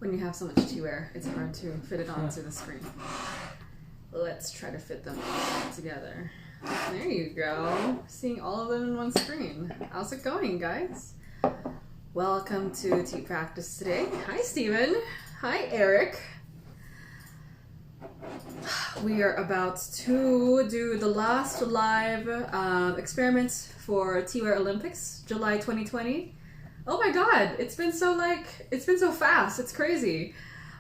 when you have so much teaware, it's hard to fit it onto the screen. Let's try to fit them all together. There you go. Seeing all of them in one screen. How's it going, guys? Welcome to Tea Practice today. Hi, Steven. Hi, Eric. We are about to do the last live experiments for Teaware Olympics, July 2020. Oh my god, it's been so fast. It's crazy.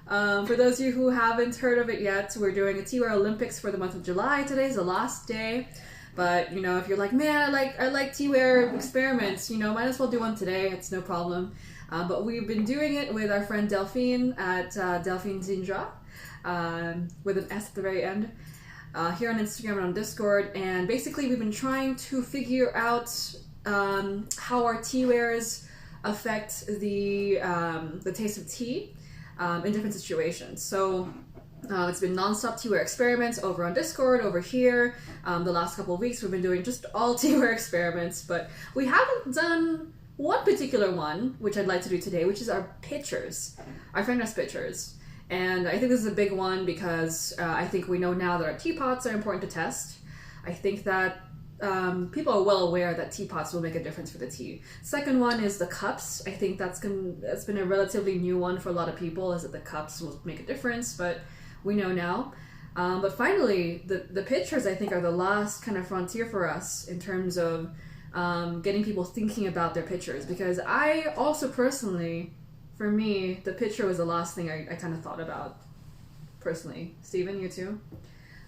For those of you who haven't heard of it yet, we're doing a Teaware Olympics for the month of July. Today's the last day. But, you know, if you're like, man, I like Teaware experiments, you know, might as well do one today. It's no problem. But we've been doing it with our friend Delphine at Delphine Zinja, with an S at the very end, here on Instagram and on Discord. And basically we've been trying to figure out how our teawares affect the taste of tea in different situations. So it's been non-stop teaware experiments over on Discord, over here. The last couple of weeks we've been doing just all teaware experiments, but we haven't done one particular one, which I'd like to do today, which is our pitchers, our Fenris pitchers. And I think this is a big one because I think we know now that our teapots are important to test. I think that people are well aware that teapots will make a difference for the tea. Second one is the cups. I think that's been a relatively new one for a lot of people, is that the cups will make a difference, but we know now. But finally, the pitchers, I think, are the last kind of frontier for us in terms of getting people thinking about their pitchers. Because I also personally, for me, the pitcher was the last thing I kind of thought about, personally. Steven, you too?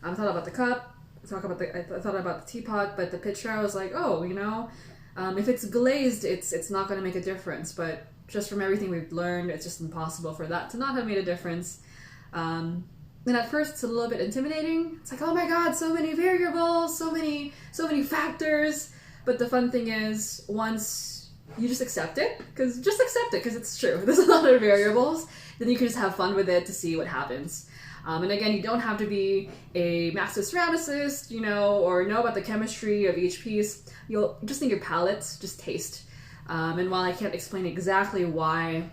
I thought about the cup. I thought about the teapot, but the pitcher, I was like, oh, you know, if it's glazed, it's not going to make a difference. But just from everything we've learned, it's just impossible for that to not have made a difference. And at first, it's a little bit intimidating. It's like, oh my god, so many variables, so many factors. But the fun thing is, once you just accept it, because it's true. There's a lot of variables. Then you can just have fun with it to see what happens. And again, you don't have to be a master ceramicist, you know, or know about the chemistry of each piece. You'll just need your palate, just taste. And while I can't explain exactly why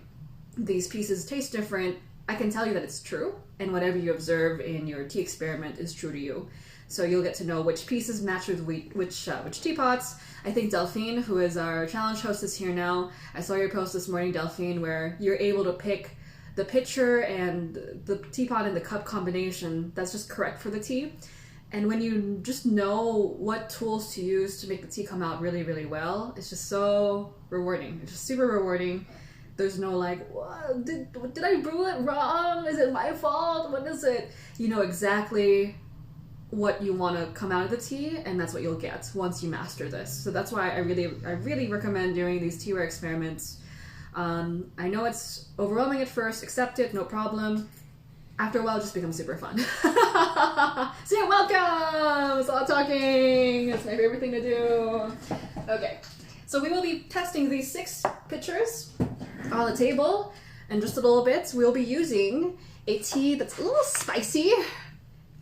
these pieces taste different, I can tell you that it's true, and whatever you observe in your tea experiment is true to you. So you'll get to know which pieces match with which teapots. I think Delphine, who is our challenge hostess here now, I saw your post this morning, Delphine, where you're able to pick the pitcher and the teapot and the cup combination that's just correct for the tea. And when you just know what tools to use to make the tea come out really, really well, it's just so rewarding. It's just super rewarding. There's no like, what? Did I brew it wrong? Is it my fault? What is it? You know exactly what you want to come out of the tea, and that's what you'll get once you master this. So that's why I really recommend doing these teaware experiments. I know it's overwhelming at first, accept it, no problem. After a while, it just becomes super fun. So yeah, welcome! It's a lot of talking. It's my favorite thing to do. Okay, so we will be testing these 6 pitchers on the table in just a little bit. We'll be using a tea that's a little spicy.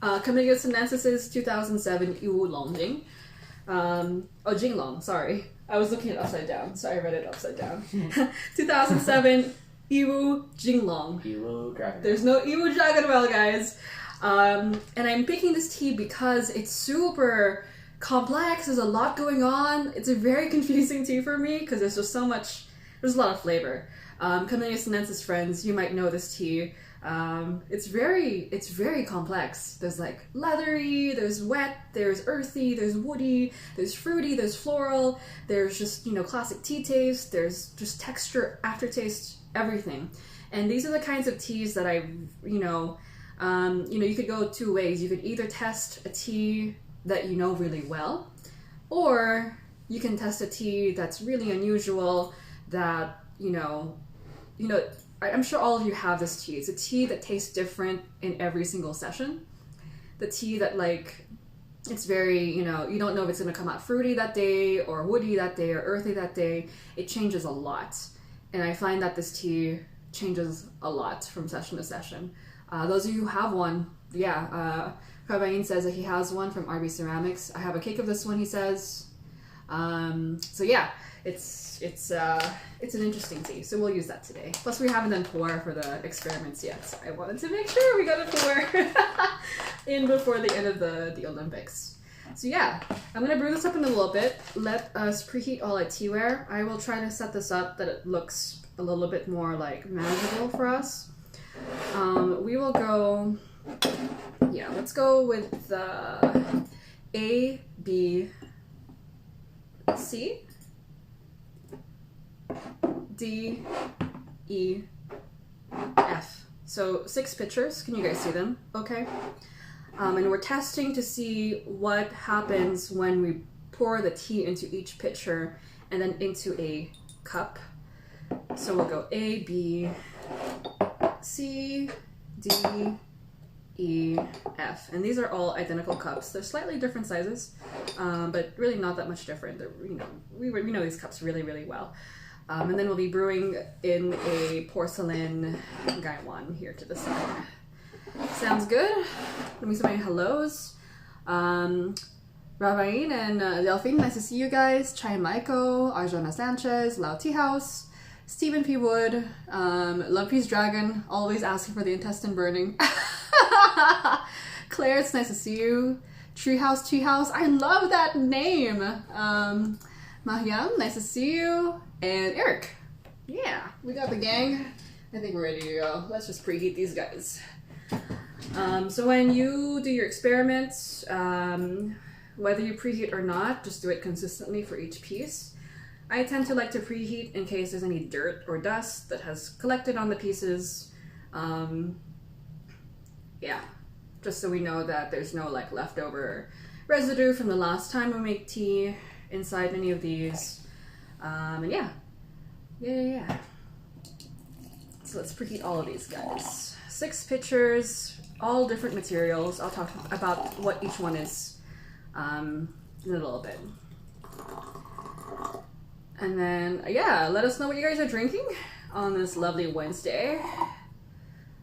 Camellia sinensis 2007 Yulongjing. Jinglong, sorry. I was looking at it upside down, so I read it upside down. 2007 Iwu Jinglong. Iwu Dragon. There's no Iwu Dragon Well, guys. And I'm picking this tea because it's super complex. There's a lot going on. It's a very confusing tea for me because there's just so much. There's a lot of flavor. Camellia sinensis friends, you might know this tea. It's very complex. There's like leathery, there's wet, there's earthy, there's woody, there's fruity, there's floral, there's just, you know, classic tea taste, there's just texture, aftertaste, everything. And these are the kinds of teas that you could go 2 ways. You could either test a tea that you know really well, or you can test a tea that's really unusual that, I'm sure all of you have this tea. It's a tea that tastes different in every single session. The tea that, like, it's very, you don't know if it's going to come out fruity that day, or woody that day, or earthy that day. It changes a lot. And I find that this tea changes a lot from session to session. Those of you who have one, Karbain says that he has one from RB Ceramics. I have a cake of this one, he says. So yeah, it's an interesting tea. So we'll use that today. Plus we haven't done pu'er for the experiments yet. So I wanted to make sure we got a pu'er in before the end of the Olympics. So yeah, I'm gonna brew this up in a little bit. Let us preheat all our teaware. I will try to set this up that it looks a little bit more like manageable for us. We will go, yeah, let's go with the A, B, C, D, E, F. So 6 pictures. Can you guys see them? Okay. And we're testing to see what happens when we pour the tea into each pitcher and then into a cup. So we'll go A, B, C, D, E, F. And these are all identical cups. They're slightly different sizes, but really not that much different. They're, you know, we know these cups really, really well. And then we'll be brewing in a porcelain gaiwan here to the side. Sounds good. Let me say my hellos. Ravain and Delphine, nice to see you guys. Chai Maiko, Arjona Sanchez, Lao Tea House, Stephen P. Wood, Love Peace Dragon, always asking for the intestine burning. Claire, it's nice to see you. Treehouse, I love that name. Mahyam, nice to see you. And Eric. Yeah, we got the gang. I think we're ready to go. Let's just preheat these guys. So when you do your experiments, whether you preheat or not, just do it consistently for each piece. I tend to like to preheat in case there's any dirt or dust that has collected on the pieces. Yeah, just so we know that there's no like leftover residue from the last time we make tea inside any of these. And yeah. So let's preheat all of these guys. 6 pitchers, all different materials. I'll talk about what each one is in a little bit. And then, yeah, let us know what you guys are drinking on this lovely Wednesday.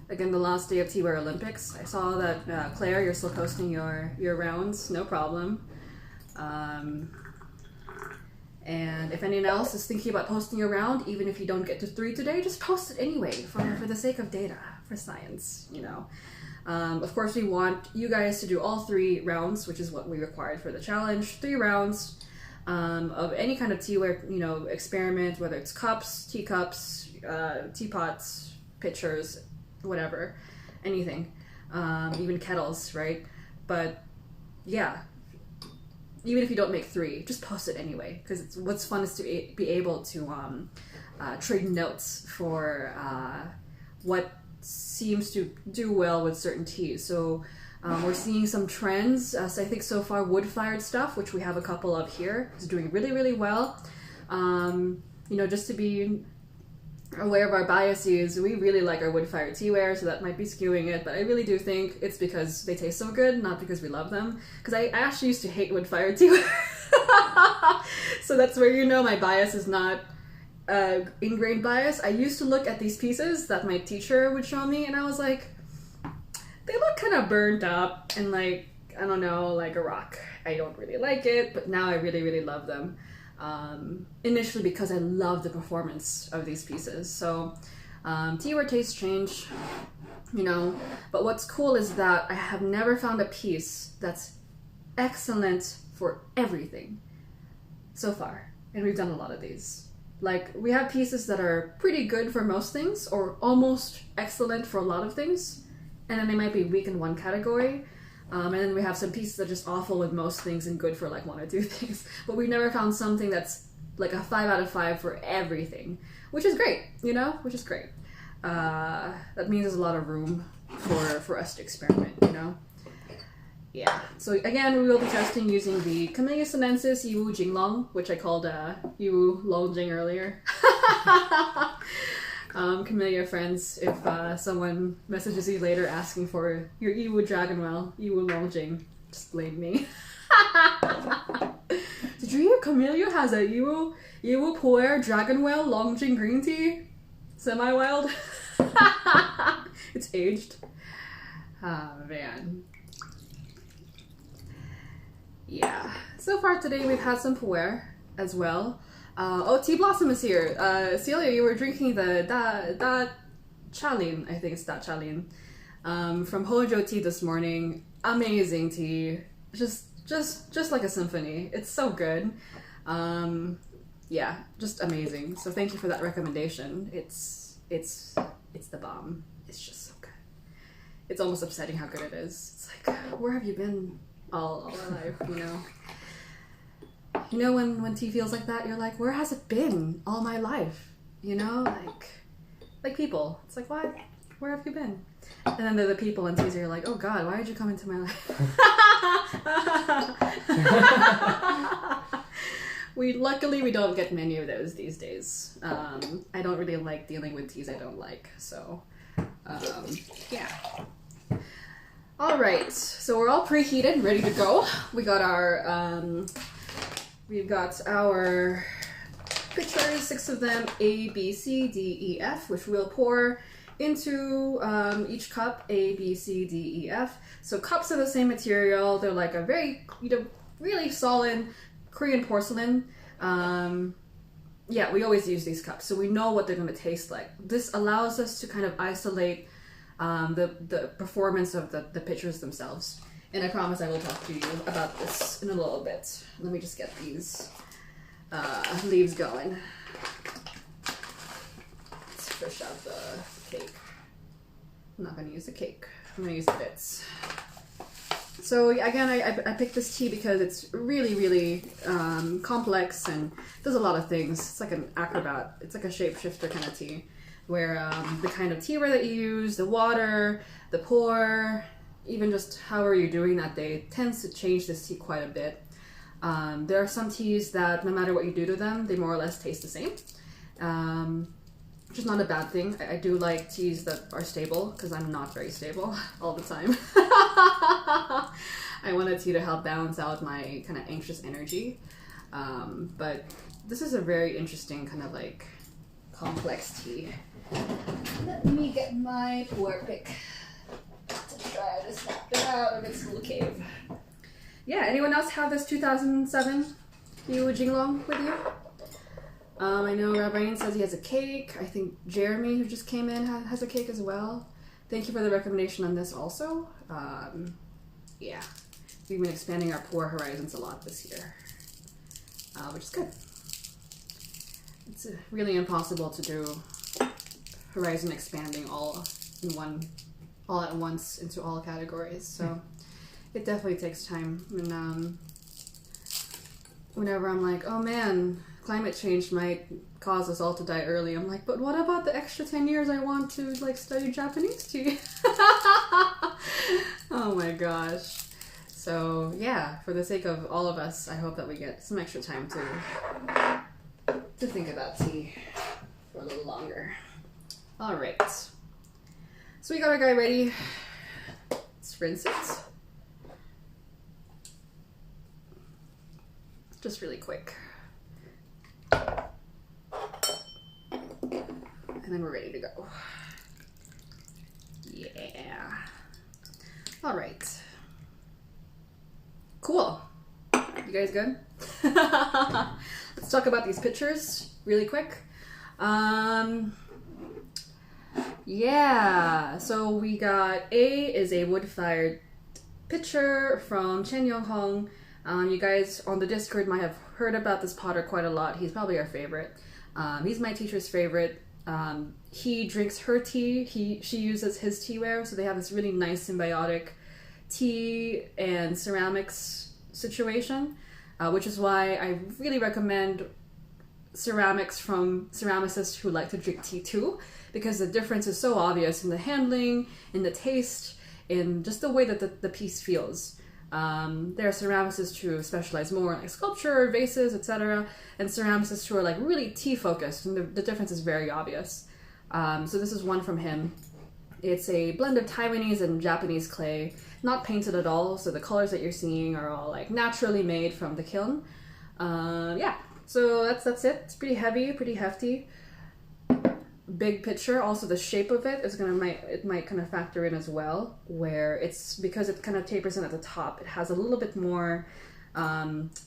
Again, the last day of Teaware Olympics. I saw that, Claire, you're still posting your rounds. No problem. And if anyone else is thinking about posting a round, even if you don't get to 3 today, just post it anyway for the sake of data, for science, you know. Of course, we want you guys to do all 3 rounds, which is what we required for the challenge. 3 rounds of any kind of teaware, you know, experiment, whether it's cups, teacups, teapots, pitchers, whatever, anything, even kettles, right? But yeah, even if you don't make 3, just post it anyway, because what's fun is to be able to trade notes for what seems to do well with certain teas. So we're seeing some trends. So I think so far wood-fired stuff, which we have a couple of here, is doing really, really well. You know, just to be aware of our biases, we really like our wood-fired teaware, so that might be skewing it, but I really do think it's because they taste so good, not because we love them. Because I actually used to hate wood-fired teaware. So that's where you know my bias is not ingrained bias. I used to look at these pieces that my teacher would show me, and I was like, they look kind of burnt up and like, I don't know, like a rock. I don't really like it, but now I really, really love them. Initially because I love the performance of these pieces. So teaware tastes change, you know, but what's cool is that I have never found a piece that's excellent for everything so far, and we've done a lot of these. Like, we have pieces that are pretty good for most things or almost excellent for a lot of things, and then they might be weak in one category. And then we have some pieces that are just awful with most things and good for like 1 or 2 things. But we've never found something that's like a 5 out of 5 for everything, which is great, you know, which is great. That means there's a lot of room for us to experiment, you know. Yeah, so again, we will be testing using the Camellia sinensis Yiwu Jinglong, which I called Yiwu Longjing earlier. Camellia friends, if someone messages you later asking for your Yiwu Dragonwell, Yiwu Longjing, just blame me. Did you hear Camellia has a Yiwu Pu'er Dragonwell Longjing green tea? Semi-wild? It's aged. Ah, man. Yeah. So far today we've had some pu'er. as well. Oh, Tea Blossom is here. Celia, you were drinking the Da Chalin, I think it's Da Chalin, from Hojo Tea this morning. Amazing tea. Just like a symphony. It's so good. Yeah, just amazing. So thank you for that recommendation. It's the bomb. It's just so good. It's almost upsetting how good it is. It's like, where have you been all our life, you know? You know when tea feels like that, you're like, where has it been all my life? You know, like people. It's like, what? Where have you been? And then there are the people in teas you're like, oh God, why did you come into my life? Luckily we don't get many of those these days. I don't really like dealing with teas I don't like, so yeah. All right, so we're all preheated, ready to go. We've got our pitchers, 6 of them, A, B, C, D, E, F, which we'll pour into each cup, A, B, C, D, E, F. So cups are the same material. They're like a very, really solid Korean porcelain. Yeah, we always use these cups, so we know what they're going to taste like. This allows us to kind of isolate the performance of the pitchers themselves. And I promise I will talk to you about this in a little bit. Let me just get these leaves going. Let's fish out the cake. I'm not going to use the cake. I'm going to use the bits. So again, I picked this tea because it's really, really complex and does a lot of things. It's like an acrobat. It's like a shapeshifter kind of tea, where the kind of teaware that you use, the water, the pour, even just however you're doing that day, tends to change this tea quite a bit. There are some teas that no matter what you do to them, they more or less taste the same. Which is not a bad thing. I do like teas that are stable, because I'm not very stable all the time. I want a tea to help balance out my kind of anxious energy. But this is a very interesting kind of like complex tea. Let me get my pour pick to try to snap it out of its little cave. Yeah, anyone else have this 2007 Yu Jinglong with you? I know Rabain says he has a cake. I think Jeremy, who just came in, has a cake as well. Thank you for the recommendation on this also. Yeah, we've been expanding our pour horizons a lot this year, which is good. It's really impossible to do horizon expanding all at once into all categories. So it definitely takes time. And whenever I'm like, oh man, climate change might cause us all to die early, I'm like, but what about the extra 10 years I want to like study Japanese tea? Oh my gosh. So yeah, for the sake of all of us, I hope that we get some extra time to think about tea for a little longer. All right. So we got our guy ready. Let's rinse it. Just really quick. And then we're ready to go. Yeah. All right. Cool. You guys good? Let's talk about these pictures really quick. Yeah, so we got A is a wood-fired pitcher from Chen Yonghong. You guys on the Discord might have heard about this potter quite a lot. He's probably our favorite. He's my teacher's favorite. He drinks her tea. She uses his teaware, so they have this really nice symbiotic tea and ceramics situation, which is why I really recommend ceramics from ceramicists who like to drink tea too, because the difference is so obvious in the handling, in the taste, in just the way that the piece feels. There are ceramicists who specialize more in like sculpture, vases, etc., and ceramicists who are like really tea focused, and the difference is very obvious. So this is one from him. It's a blend of Taiwanese and Japanese clay, not painted at all, so the colors that you're seeing are all like naturally made from the kiln. Yeah, so that's it. It's pretty heavy, pretty hefty. Big pitcher. Also the shape of it is might kind of factor in as well, where it's because it kind of tapers in at the top, it has a little bit more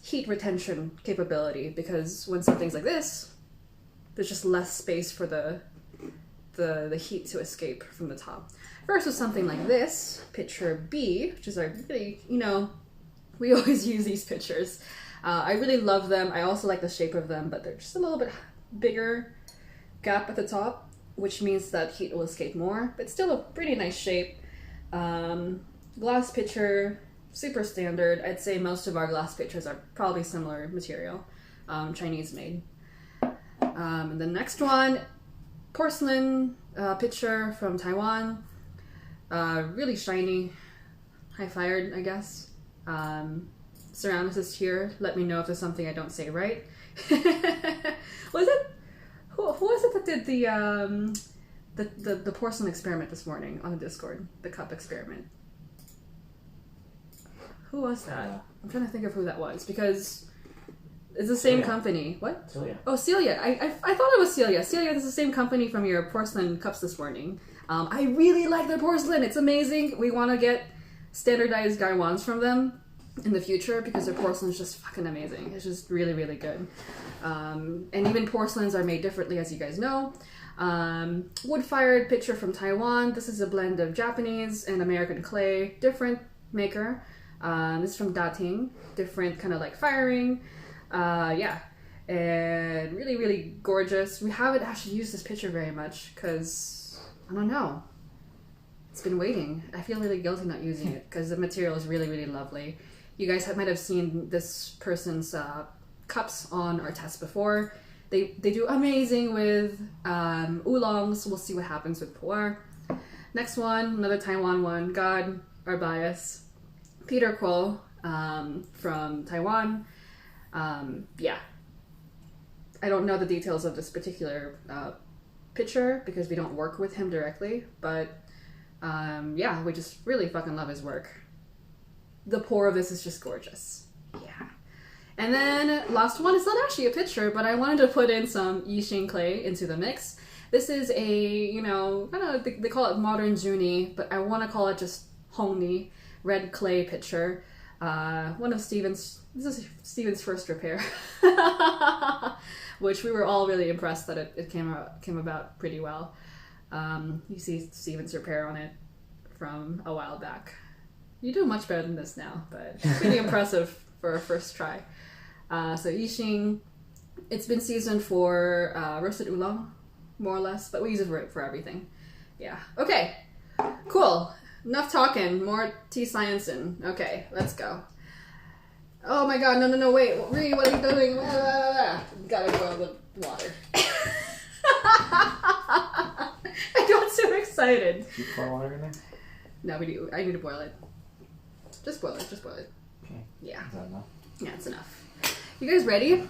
heat retention capability, because when something's like this, there's just less space for the heat to escape from the top. Versus something like this, picture B, which is a really, we always use these pictures. I really love them. I also like the shape of them, but they're just a little bit bigger gap at the top, which means that heat will escape more, but still a pretty nice shape. Glass pitcher, super standard. I'd say most of our glass pitchers are probably similar material, Chinese made. And the next one, porcelain pitcher from Taiwan. Really shiny, high-fired, I guess. Ceramicist here, let me know if there's something I don't say right. Was it? Who was it that did the porcelain experiment this morning on the Discord? The cup experiment. Who was that? I'm trying to think of who that was, because it's the same company. What? Celia. Oh, Celia. I thought it was Celia. Celia is the same company from your porcelain cups this morning. I really like their porcelain. It's amazing. We want to get standardized gaiwans from them in the future, because their porcelain is just fucking amazing. It's just really, really good. And even porcelains are made differently, as you guys know. Wood-fired pitcher from Taiwan. This is a blend of Japanese and American clay. Different maker. This is from Dating. Different kind of like firing. Yeah. And really, really gorgeous. We haven't actually used this pitcher very much because, I don't know. It's been waiting. I feel really guilty not using it because the material is really, really lovely. You guys might have seen this person's cups on our test before. They do amazing with oolongs. We'll see what happens with pu'er. Next one, another Taiwan one. God, our bias. Peter Kuo from Taiwan. Yeah. I don't know the details of this particular pitcher because we don't work with him directly, but yeah, we just really fucking love his work. The pour of this is just gorgeous. Yeah. And then last one, it's not actually a pitcher, but I wanted to put in some Yixing clay into the mix. This is a, I don't know, they call it modern Junie, but I want to call it just Hongni red clay pitcher. One of Steven's, this is Steven's first repair, which we were all really impressed that it came about pretty well. You see Steven's repair on it from a while back. You do much better than this now, but pretty impressive for a first try. So Yixing, it's been seasoned for roasted oolong, more or less, but we use it for everything. Yeah. Okay. Cool. Enough talking. More tea sciencing. Okay, let's go. Oh my god, no, wait. Ree, what are you doing? Gotta boil the water. I got so excited. Do you pour water in there? No, we do. I need to boil it. Just boil it. Okay. Yeah. Is that enough? Yeah, it's enough. You guys ready?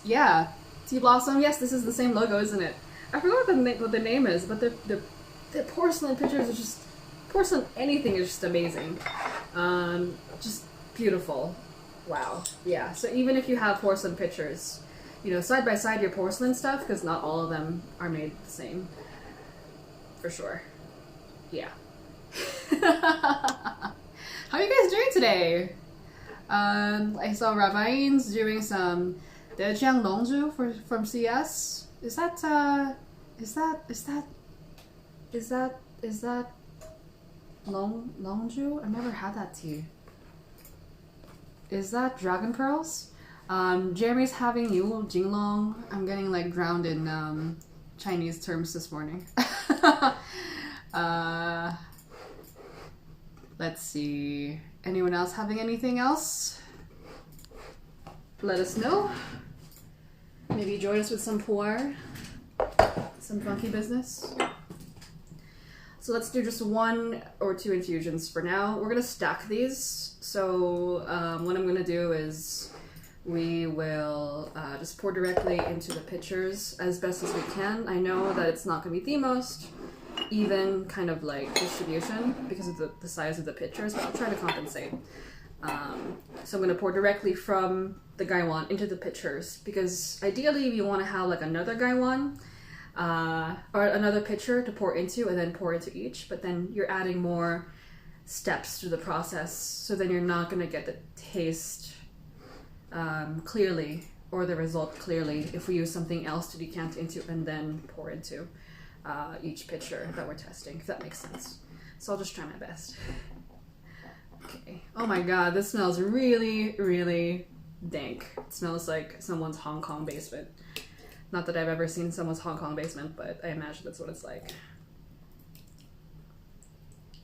Yeah. Tea Blossom. Yes, this is the same logo, isn't it? I forgot what the name is, but the porcelain pictures are just... Porcelain anything is just amazing. Just beautiful. Wow. Yeah, so even if you have porcelain pictures, side by side your porcelain stuff, because not all of them are made the same. For sure. Yeah. How are you guys doing today? I saw Ravaine's doing some Dejiang Longzhu from CS. Is that Longzhu? I've never had that tea. Is that Dragon Pearls? Jeremy's having Yu Jinglong. I'm getting like drowned in Chinese terms this morning. Let's see. Anyone else having anything else? Let us know. Maybe join us with some pu'er. Some funky business. So let's do just 1 or 2 infusions for now. We're gonna stack these. So what I'm gonna do is we will just pour directly into the pitchers as best as we can. I know that it's not gonna be the most even kind of like distribution because of the size of the pitchers, but I'll try to compensate. So I'm gonna pour directly from the gaiwan into the pitchers because ideally you want to have like another gaiwan or another pitcher to pour into and then pour into each, but then you're adding more steps through the process, so then you're not going to get the taste clearly or the result clearly if we use something else to decant into and then pour into each pitcher that we're testing, if that makes sense. So I'll just try my best. Okay. Oh my god, this smells really, really dank. It smells like someone's Hong Kong basement. Not that I've ever seen someone's Hong Kong basement, but I imagine that's what it's like.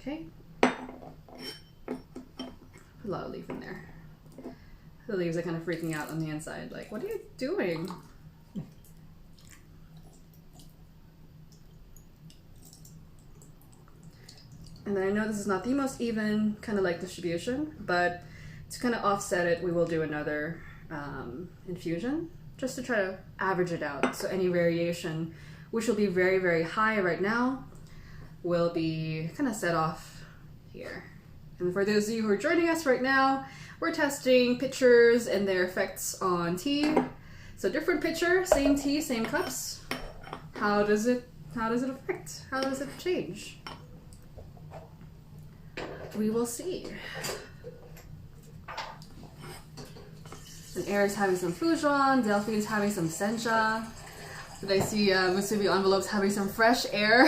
Okay. Put a lot of leaf in there. The leaves are kind of freaking out on the inside. Like, what are you doing? And then I know this is not the most even kind of like distribution, but to kind of offset it, we will do another infusion just to try to average it out. So any variation, which will be very, very high right now, will be kind of set off here. And for those of you who are joining us right now, we're testing pitchers and their effects on tea. So different pitcher, same tea, same cups. How does it affect? How does it change? We will see. And Eric's having some Foujon, Delphine's having some Sencha. Did I see Musubi Envelopes having some fresh air?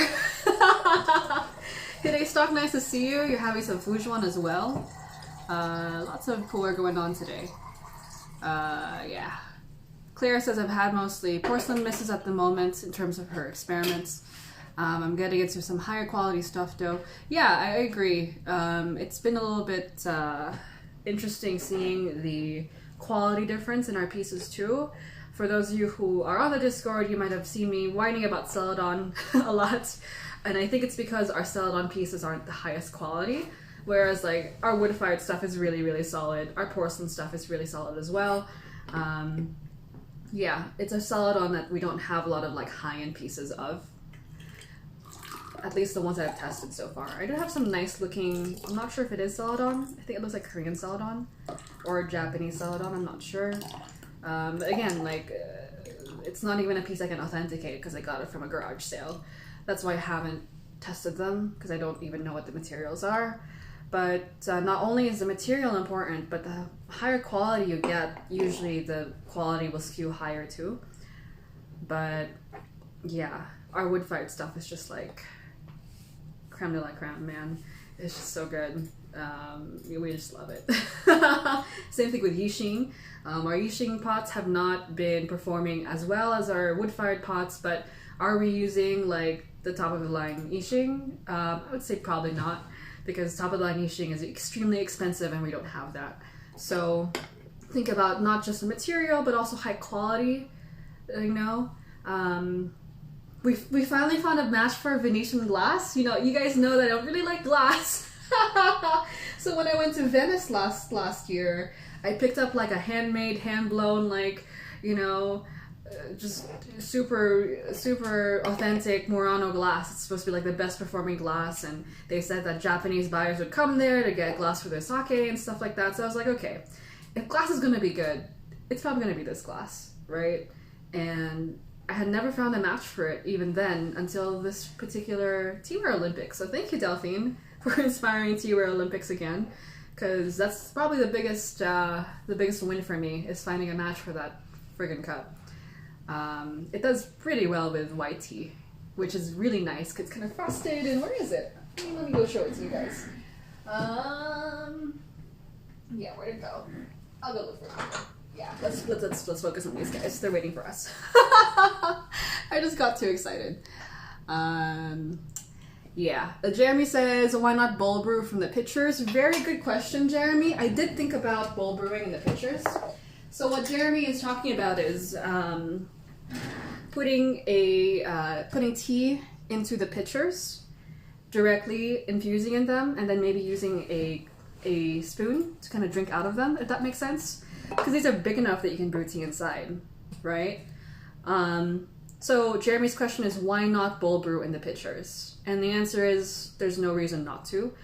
Today, Stock, nice to see you. You're having some Foujon as well. Lots of cooler going on today. Yeah. Claire says I've had mostly porcelain misses at the moment in terms of her experiments. I'm getting into some higher quality stuff though. Yeah, I agree. It's been a little bit interesting seeing the quality difference in our pieces too. For those of you who are on the Discord, you might have seen me whining about Celadon a lot. And I think it's because our Celadon pieces aren't the highest quality. Whereas like our wood-fired stuff is really, really solid. Our porcelain stuff is really solid as well. Yeah, it's a Celadon that we don't have a lot of like high-end pieces of. At least the ones that I've tested so far. I do have some nice looking, I'm not sure if it is Celadon. I think it looks like Korean Celadon or Japanese Celadon, I'm not sure. But again, like, it's not even a piece I can authenticate because I got it from a garage sale. That's why I haven't tested them, because I don't even know what the materials are. But not only is the material important, but the higher quality you get, usually the quality will skew higher too. But yeah, our wood-fired stuff is just like creme de la creme, man. It's just so good. We just love it. Same thing with Yixing. Our Yixing pots have not been performing as well as our wood-fired pots, but are we using like the top of the line Yixing? I would say probably not, because top of the line Yixing is extremely expensive and we don't have that. So think about not just the material, but also high quality, you know. We finally found a match for Venetian glass. You know, you guys know that I don't really like glass. So when I went to Venice last year, I picked up like a handmade, hand-blown, like, you know, just super authentic Murano glass. It's supposed to be like the best performing glass, and they said that Japanese buyers would come there to get glass for their sake and stuff like that. So I was like, okay, if glass is gonna be good, it's probably gonna be this glass, right? And I had never found a match for it even then until this particular Teaware Olympics. So thank you, Delphine, for inspiring Teaware Olympics again, because that's probably the biggest win for me, is finding a match for that friggin' cup. It does pretty well with white tea, which is really nice because it's kind of frosted. And where is it? Let me go show it to you guys. Yeah, where'd it go? I'll go look for it. Yeah, let's focus on these guys. They're waiting for us. I just got too excited. Yeah, Jeremy says, why not bowl brew from the pitchers? Very good question, Jeremy. I did think about bowl brewing in the pitchers. So what Jeremy is talking about is putting tea into the pitchers, directly infusing in them, and then maybe using a spoon to kind of drink out of them, if that makes sense. Because these are big enough that you can brew tea inside, right? So Jeremy's question is, why not bowl brew in the pitchers? And the answer is, there's no reason not to.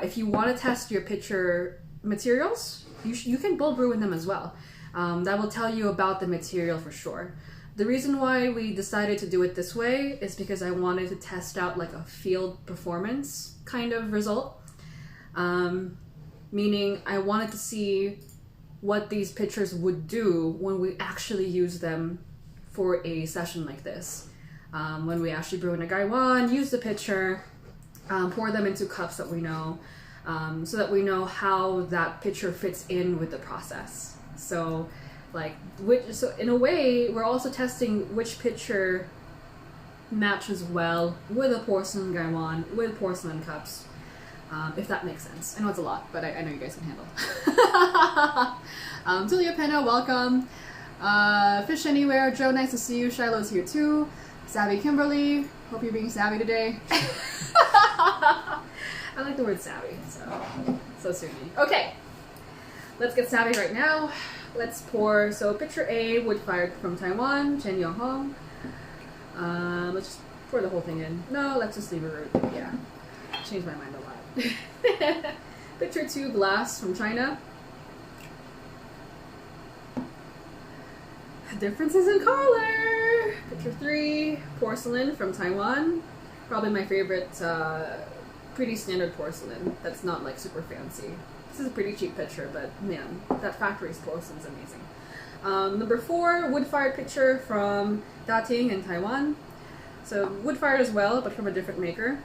If you want to test your pitcher materials, you can bowl brew in them as well. That will tell you about the material for sure. The reason why we decided to do it this way is because I wanted to test out like a field performance kind of result. Meaning I wanted to see what these pictures would do when we actually use them for a session like this. When we actually brew in a gaiwan, use the pitcher, pour them into cups that we know, so that we know how that pitcher fits in with the process. So, so in a way, we're also testing which pitcher matches well with a porcelain gaiwan, with porcelain cups, if that makes sense. I know it's a lot, but I know you guys can handle. Julia Penna, welcome. Fish Anywhere, Joe, nice to see you. Shiloh's here too. Savvy Kimberly, hope you're being savvy today. I like the word savvy, so suit me. Okay, let's get savvy right now. Let's pour, so pitcher A, wood-fired from Taiwan, Chen Yong Hong. Let's just pour the whole thing in. No, let's just leave it root. Yeah, changed my mind a lot. Pitcher 2, glass from China. Differences in color. Picture 3, porcelain from Taiwan. Probably my favorite, pretty standard porcelain. That's not like super fancy. This is a pretty cheap picture, but man, that factory's porcelain's amazing. Number 4, wood-fired picture from Dating in Taiwan. So wood-fired as well, but from a different maker.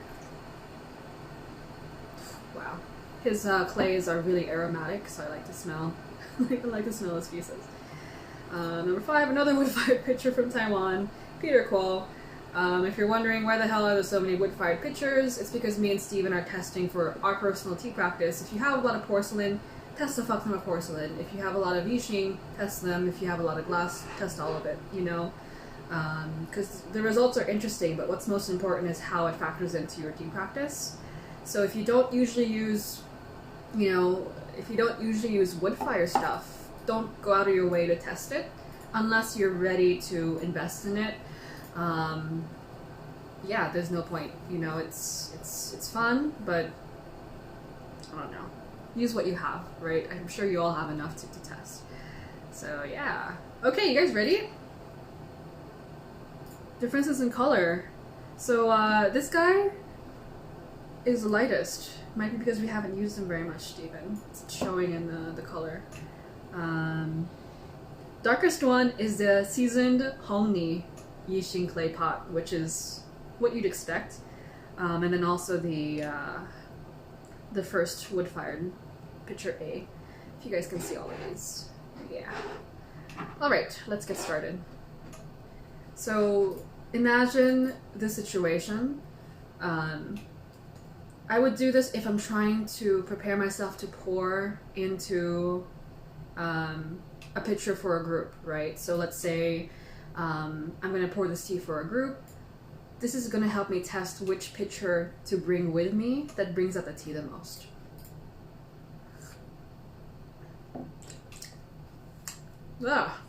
Wow, his clays are really aromatic, so I like to smell. I like to smell his pieces. Number 5, another wood-fired picture from Taiwan, Peter Kuo. If you're wondering why the hell are there so many wood-fired pictures, it's because me and Steven are testing for our personal tea practice. If you have a lot of porcelain, test the fuck ton of porcelain. If you have a lot of Yixing, test them. If you have a lot of glass, test all of it, you know? Because the results are interesting, but what's most important is how it factors into your tea practice. So if you don't usually use, wood-fire stuff, don't go out of your way to test it unless you're ready to invest in it. Yeah, there's no point. It's fun, but I don't know. Use what you have, right? I'm sure you all have enough to test. So yeah. Okay, you guys ready? Differences in color. So this guy is the lightest. Might be because we haven't used him very much, Steven. It's showing in the color. Darkest one is the seasoned Hongni Yixing clay pot, which is what you'd expect. And then also the first wood-fired picture A. If you guys can see all of these. Yeah. Alright, let's get started. So imagine this situation. I would do this if I'm trying to prepare myself to pour into a pitcher for a group, right? So let's say I'm going to pour this tea for a group. This is going to help me test which pitcher to bring with me that brings out the tea the most. Ah,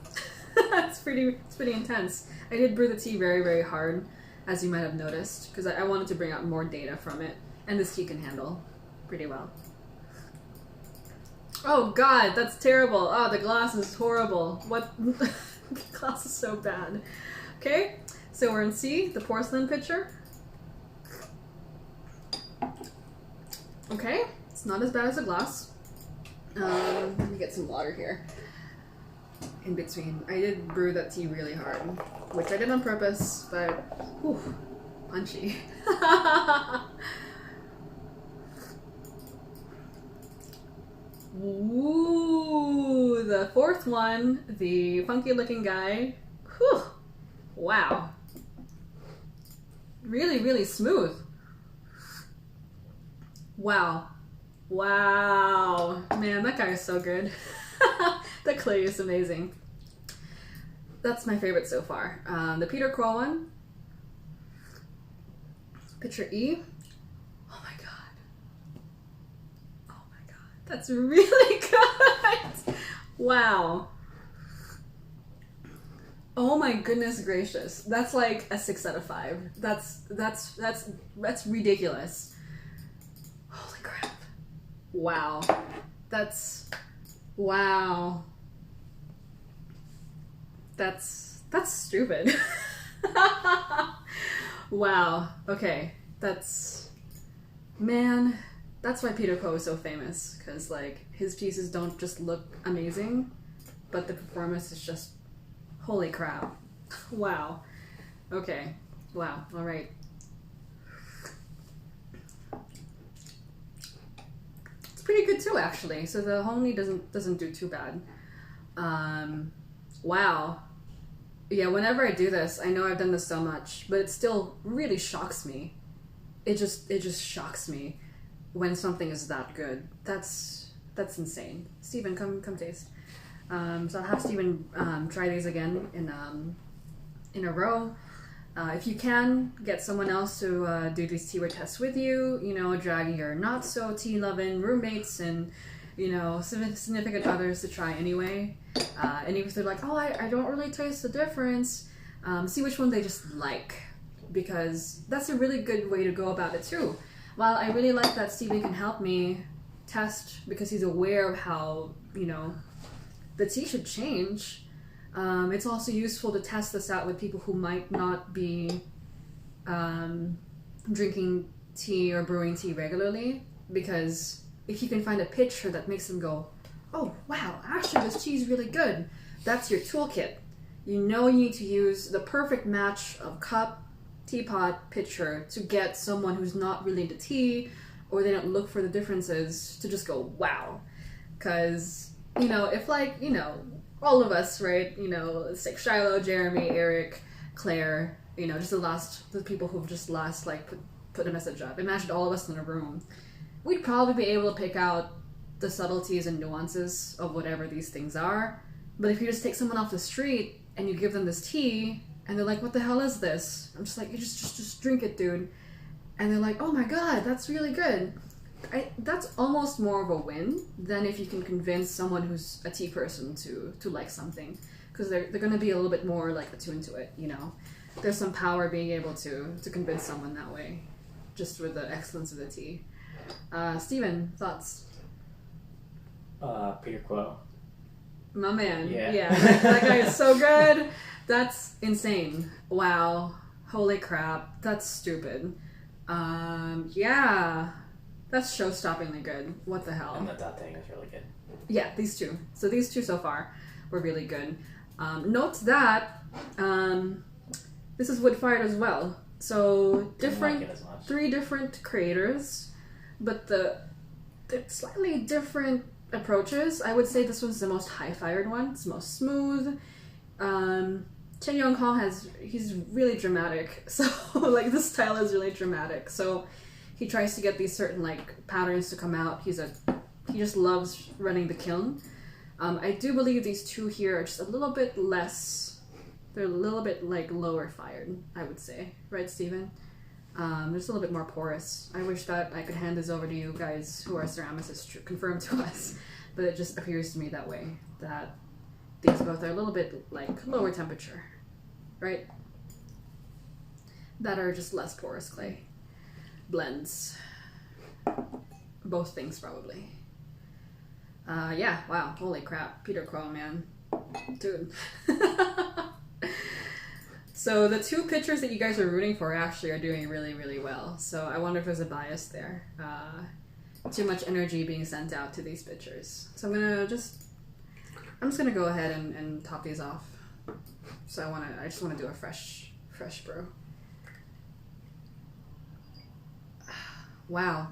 it's pretty intense. I did brew the tea very, very hard, as you might have noticed, because I wanted to bring out more data from it, and this tea can handle pretty well. Oh god, that's terrible. Oh, the glass is horrible. What? The glass is so bad. Okay, so we're in C, the porcelain pitcher. Okay, it's not as bad as the glass. Let me get some water here. In between. I did brew that tea really hard, which I did on purpose, but whew, punchy. Ooh, the fourth one, the funky looking guy. Whew, wow. Really, really smooth. Wow. Wow. Man, that guy is so good. The clay is amazing. That's my favorite so far. The Peter Kuo one. Picture E. Oh my god. Oh my god. That's really good. Wow. Oh my goodness gracious. That's like a 6 out of 5. That's ridiculous. Holy crap. Wow. Wow. That's stupid. Wow. Okay. Man, That's why Peter Ko is so famous, because like his pieces don't just look amazing, but the performance is just holy crap. Wow. Okay. Wow. All right. It's pretty good too, actually. So the homely doesn't do too bad. Wow. Yeah. Whenever I do this, I know I've done this so much, but it still really shocks me. It just shocks me when something is that good. That's insane. Steven, come taste. So I'll have Steven try these again in a row. If you can, get someone else to do these teaware tests with you. You know, drag your not so tea loving roommates and significant others to try anyway. And if they're like, oh, I don't really taste the difference, see which one they just like, because that's a really good way to go about it too. While I really like that Steven can help me test because he's aware of how, the tea should change, it's also useful to test this out with people who might not be drinking tea or brewing tea regularly, because if you can find a picture that makes them go, oh wow, actually this tea is really good, that's your toolkit. You need to use the perfect match of cup, teapot, pitcher to get someone who's not really into tea, or they don't look for the differences, to just go wow. Because if all of us, right, it's like Shiloh, Jeremy, Eric, Claire, just the people who've just put a message up, imagine all of us in a room, we'd probably be able to pick out the subtleties and nuances of whatever these things are. But if you just take someone off the street and you give them this tea and they're like, what the hell is this? I'm just like, you just drink it, dude. And they're like, oh my god, that's really good. That's almost more of a win than if you can convince someone who's a tea person to like something, because they're going to be a little bit more like attuned to it. There's some power being able to convince someone that way, just with the excellence of the tea. Steven, thoughts? Peter Ko. My man. Yeah. That guy is so good. That's insane. Wow. Holy crap. That's stupid. Yeah. That's show-stoppingly good. What the hell? And the Datang is really good. Yeah, these two. So these two so far were really good. Note that this is wood-fired as well. So three different creators, but they're slightly different approaches. I would say this one's the most high-fired one. It's the most smooth. Chen Yong Kong he's really dramatic. So like the style is really dramatic. So he tries to get these certain patterns to come out. He just loves running the kiln. I do believe these two here are just a little bit less. They're a little bit lower fired, I would say, right, Steven? They're just a little bit more porous. I wish that I could hand this over to you guys who are ceramicists to confirm to us, but it just appears to me that way, that these both are a little bit lower temperature, right? That are just less porous clay blends. Both things probably. Yeah, wow, holy crap. Peter Ko, man. Dude. So the two pitchers that you guys are rooting for actually are doing really, really well. So I wonder if there's a bias there. Too much energy being sent out to these pitchers. So I'm just gonna go ahead and top these off. So I just wanna do a fresh brew. Wow.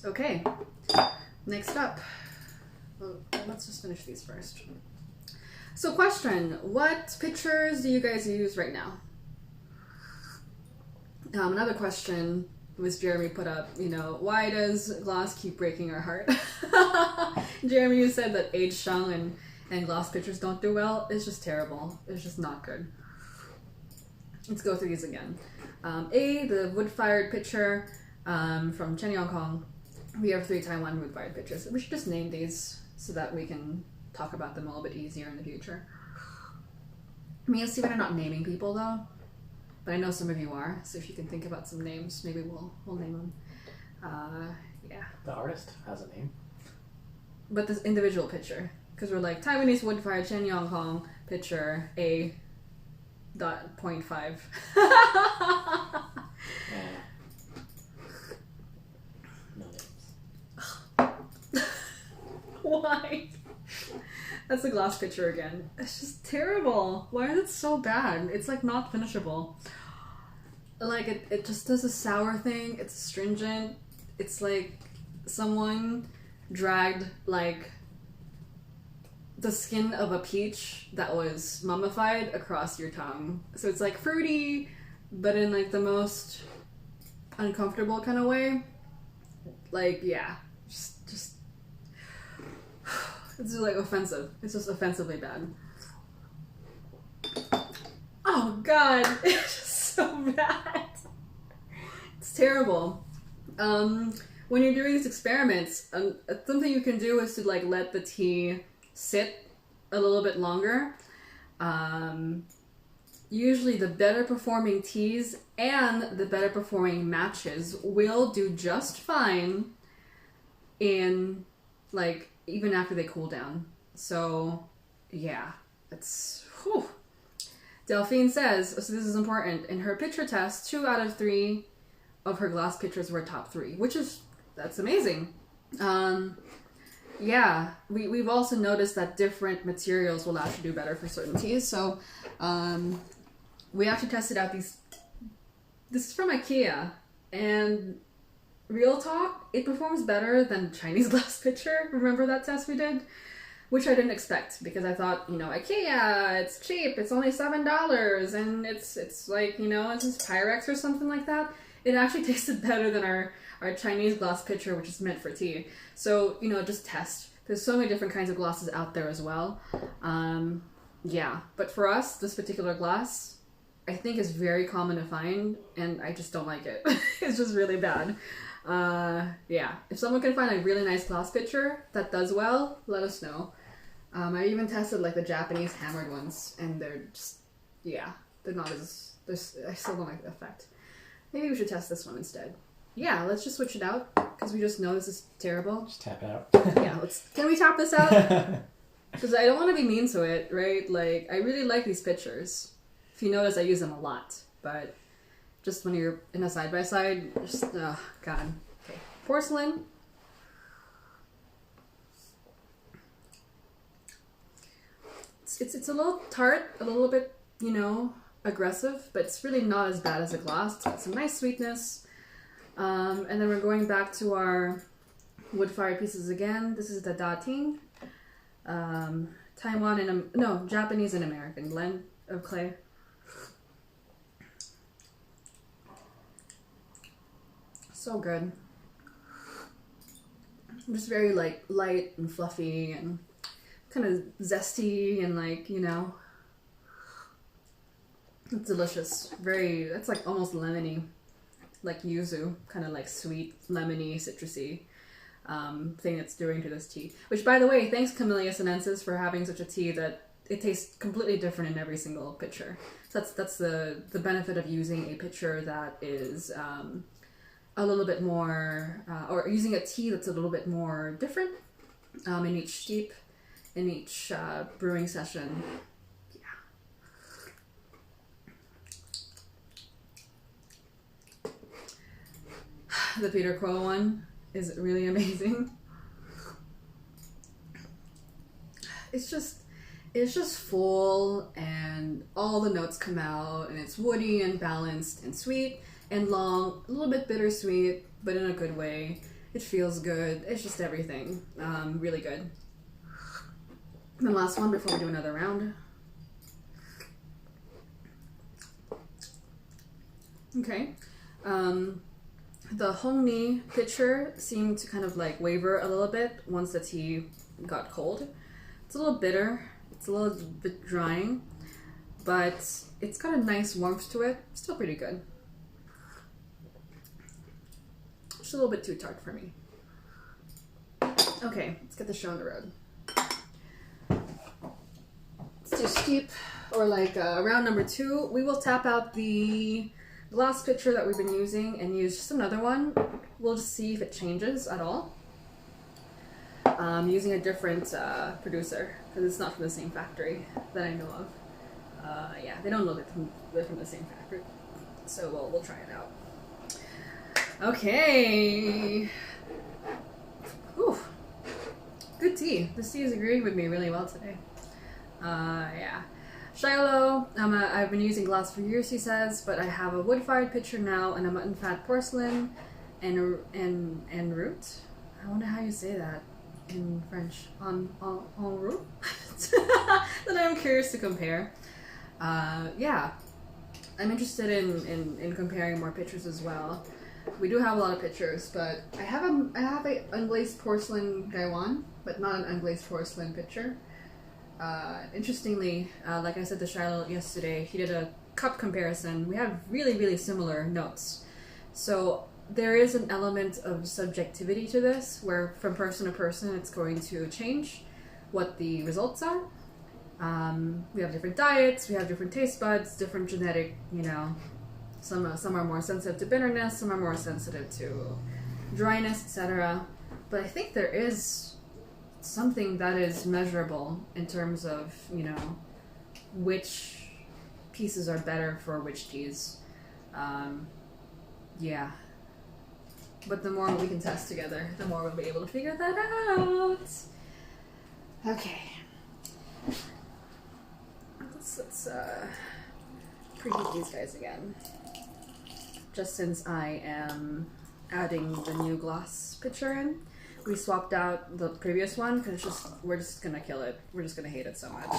Okay. Next up. Well, let's just finish these first. So question, what pitchers do you guys use right now? Another question was Jeremy put up, why does Gloss keep breaking our heart? Jeremy, you said that aged Shang and Gloss pitchers don't do well. It's just terrible. It's just not good. Let's go through these again. The wood-fired pitcher from Chen Yong Kong. We have 3 Taiwan wood-fired pitchers. We should just name these so that we can talk about them a little bit easier in the future. Me and Steven are not naming people though, but I know some of you are, so if you can think about some names, maybe we'll name them. Yeah. The artist has a name. But this individual pitcher, because we're like Taiwanese wood-fired Chen Yong Kong pitcher A. .5. No names. Why? That's the glass pitcher again. It's just terrible. Why is it so bad? It's like not finishable. Like it just does a sour thing. It's astringent. It's like someone dragged like the skin of a peach that was mummified across your tongue. So it's like fruity, but in like the most uncomfortable kind of way. Like, yeah, just it's just like offensive. It's just offensively bad. Oh god, it's just so bad. It's terrible. When you're doing these experiments, something you can do is to like let the tea sit a little bit longer. Usually the better performing teas and the better performing matches will do just fine in like even after they cool down. So yeah, it's whew. Delphine says, so this is important, in her pitcher test 2 out of 3 of her glass pitchers were top 3, that's amazing. Yeah, we've also noticed that different materials will actually do better for certain teas. So we actually tested out these. This is from IKEA, and real talk, it performs better than Chinese glass pitcher. Remember that test we did? Which I didn't expect, because I thought, IKEA, it's cheap, it's only $7, and it's like, it's just Pyrex or something like that. It actually tasted better than our Chinese glass pitcher, which is meant for tea. So, just test. There's so many different kinds of glasses out there as well. Yeah, but for us, this particular glass, I think is very common to find, and I just don't like it. It's just really bad. Yeah, if someone can find a really nice glass pitcher that does well, let us know. I even tested like the Japanese hammered ones, and they're just, yeah, they're not as, I still don't like the effect. Maybe we should test this one instead. Yeah, let's just switch it out, because we just know this is terrible. Just tap it out. Yeah, can we tap this out? Because I don't want to be mean to it, right? Like, I really like these pitchers. If you notice, I use them a lot, but just when you're in a side-by-side, just, oh, God. Okay, porcelain. It's a little tart, a little bit, aggressive, but it's really not as bad as a glass. It's got some nice sweetness. And then we're going back to our wood-fired pieces again. This is the Da Ting. Taiwan and, Japanese and American blend of clay. So good. Just very, like, light and fluffy and kind of zesty and, like, it's delicious. It's like almost lemony, like yuzu, kind of like sweet, lemony, citrusy thing it's doing to this tea. Which, by the way, thanks Camellia sinensis for having such a tea that it tastes completely different in every single pitcher. So that's the benefit of using a pitcher that is a little bit more, or using a tea that's a little bit more different in each steep, in each brewing session. The Peter Crow one is really amazing. It's just full, and all the notes come out, and it's woody and balanced and sweet and long, a little bit bittersweet, but in a good way. It feels good. It's just everything. Really good. And the last one before we do another round. Okay. The Hongni pitcher seemed to kind of like waver a little bit once the tea got cold. It's a little bitter, it's a little bit drying, but it's got a nice warmth to it. Still pretty good. Just a little bit too tart for me. Okay, let's get the show on the road. Let's do steep, or like round number 2. We will tap out the glass pitcher that we've been using and use just another one. We'll just see if it changes at all. Using a different producer, because it's not from the same factory that I know of. Yeah, they don't look they're from the same factory. So we'll try it out. Okay. Whew. Good tea. This tea is agreeing with me really well today. Yeah. Shiloh, I've been using glass for years, he says, but I have a wood-fired pitcher now and a mutton fat porcelain and root. I wonder how you say that in French. En route? That I'm curious to compare. Yeah. I'm interested in comparing more pictures as well. We do have a lot of pictures, but I have a unglazed porcelain Gaiwan, but not an unglazed porcelain pitcher. Interestingly, like I said to Shiloh yesterday, he did a cup comparison. We have really, really similar notes. So there is an element of subjectivity to this, where from person to person it's going to change what the results are. We have different diets, we have different taste buds, different genetic, some are more sensitive to bitterness, some are more sensitive to dryness, etc. But I think there is something that is measurable in terms of, which pieces are better for which teas. Yeah. But the more we can test together, the more we'll be able to figure that out. Okay. Let's preheat these guys again. Just since I am adding the new glass pitcher in. We swapped out the previous one because we're just gonna kill it. We're just gonna hate it so much.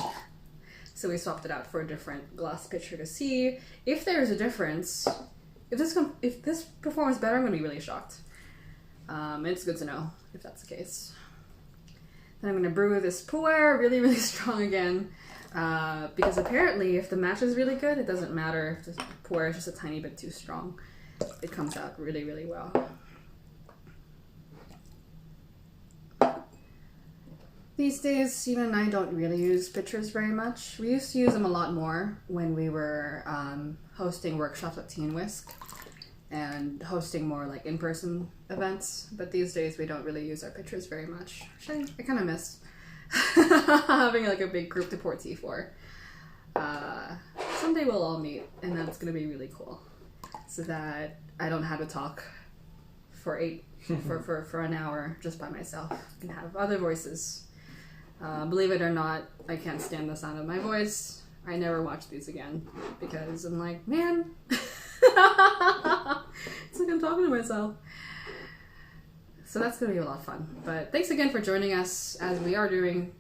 So we swapped it out for a different glass pitcher to see if there's a difference. If this performs better, I'm gonna be really shocked. It's good to know if that's the case. Then I'm gonna brew this pu'er really, really strong again. Because apparently if the mash is really good, it doesn't matter if the pu'er is just a tiny bit too strong. It comes out really, really well. These days, Steven and I don't really use pitchers very much. We used to use them a lot more when we were hosting workshops at Tea and Whisk and hosting more like in-person events. But these days, we don't really use our pitchers very much. Actually, I kind of miss having like a big group to pour tea for. Someday we'll all meet, and that's gonna be really cool. So that I don't have to talk for an hour just by myself and have other voices. Believe it or not, I can't stand the sound of my voice. I never watch these again because I'm like, man, it's like I'm talking to myself. So that's gonna be a lot of fun. But thanks again for joining us as we are doing,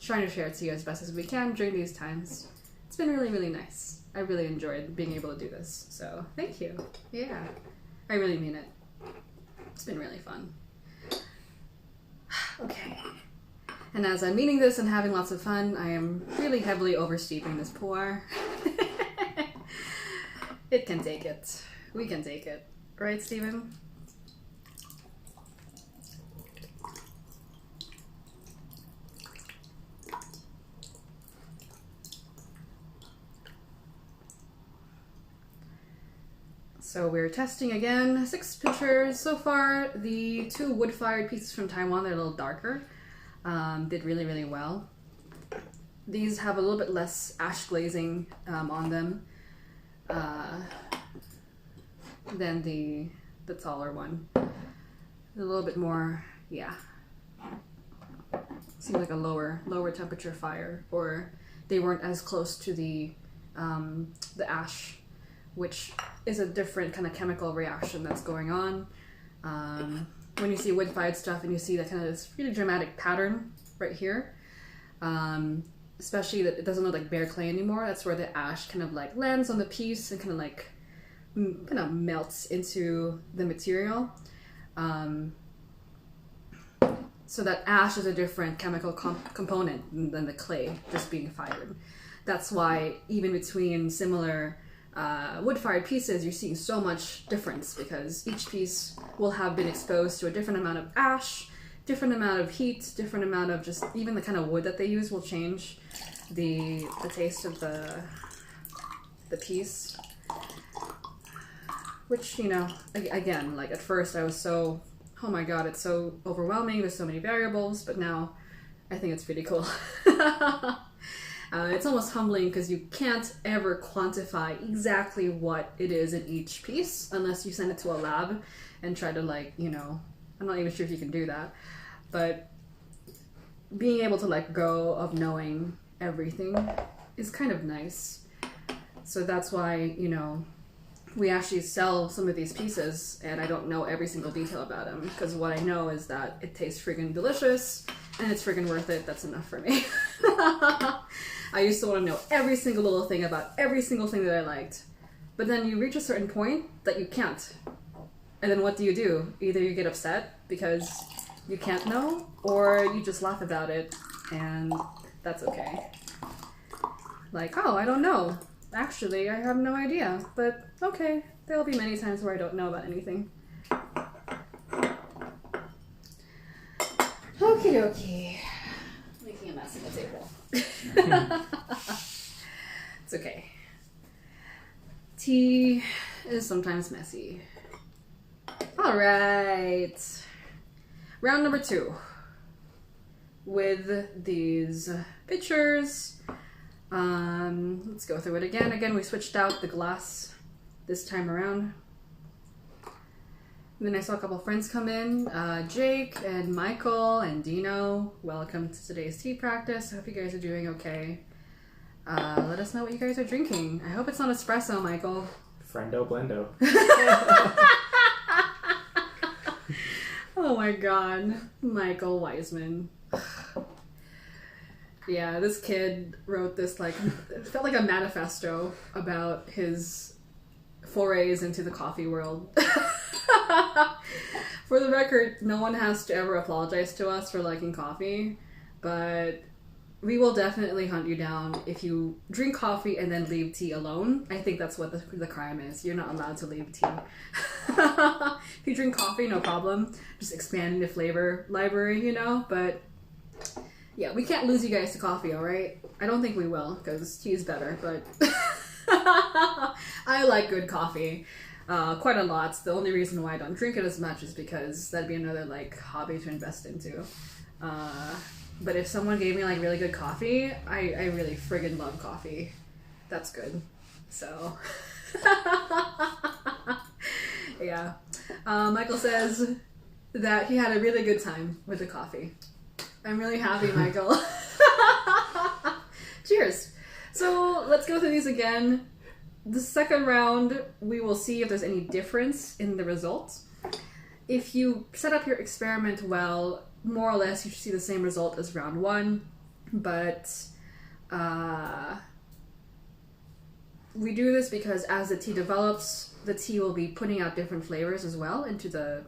trying to share it to you as best as we can during these times. It's been really, really nice. I really enjoyed being able to do this. So thank you. Yeah, I really mean it. It's been really fun. Okay. And as I'm meaning this and having lots of fun, I am really heavily oversteeping this pu'er. It can take it. We can take it. Right, Steven? So we're testing again, 6 pitchers so far. The 2 wood-fired pieces from Taiwan, they're a little darker. Did really, really well. These have a little bit less ash glazing on them than the taller one. A little bit more, yeah. Seems like a lower temperature fire, or they weren't as close to the ash, which is a different kind of chemical reaction that's going on. When you see wood-fired stuff and you see that kind of this really dramatic pattern right here, especially that it doesn't look like bare clay anymore, that's where the ash kind of like lands on the piece and kind of melts into the material. So that ash is a different chemical component than the clay just being fired. That's why even between similar wood-fired pieces, you're seeing so much difference because each piece will have been exposed to a different amount of ash, different amount of heat, different amount of just even the kind of wood that they use will change the taste of the piece. Which, again, like at first I was so, oh my god, it's so overwhelming, there's so many variables, but now I think it's really cool. It's almost humbling because you can't ever quantify exactly what it is in each piece unless you send it to a lab and try to I'm not even sure if you can do that. But being able to let go of knowing everything is kind of nice. So that's why, you know, we actually sell some of these pieces and I don't know every single detail about them, because what I know is that it tastes friggin' delicious and it's friggin' worth it. That's enough for me. I used to want to know every single little thing about every single thing that I liked. But then you reach a certain point that you can't. And then what do? Either you get upset because you can't know, or you just laugh about it, and that's okay. Like, oh, I don't know. Actually, I have no idea. But okay, there'll be many times where I don't know about anything. Okie dokie. Making a mess of the table. It's okay. Tea is sometimes messy. Alright. Round number 2. With these pictures. Let's go through it again. Again, we switched out the glass this time around. And then I saw a couple friends come in. Jake and Michael and Dino. Welcome to today's tea practice. I hope you guys are doing okay. Let us know what you guys are drinking. I hope it's not espresso, Michael. Friendo blendo. Oh my god. Michael Wiseman. Yeah, this kid wrote this, like, it felt like a manifesto about his forays into the coffee world. For the record, no one has to ever apologize to us for liking coffee, but we will definitely hunt you down if you drink coffee and then leave tea alone. I think that's what the crime is. You're not allowed to leave tea. If you drink coffee, no problem. Just expand the flavor library, you know? But yeah, we can't lose you guys to coffee, alright? I don't think we will, because tea is better, but I like good coffee. Quite a lot. The only reason why I don't drink it as much is because that'd be another, like, hobby to invest into. But if someone gave me, like, really good coffee, I really friggin' love coffee. That's good. So, yeah. Michael says that he had a really good time with the coffee. I'm really happy, Michael. Cheers. So, let's go through these again. The second round, we will see if there's any difference in the results. If you set up your experiment well, more or less you should see the same result as round 1, but we do this because as the tea develops, the tea will be putting out different flavors as well into the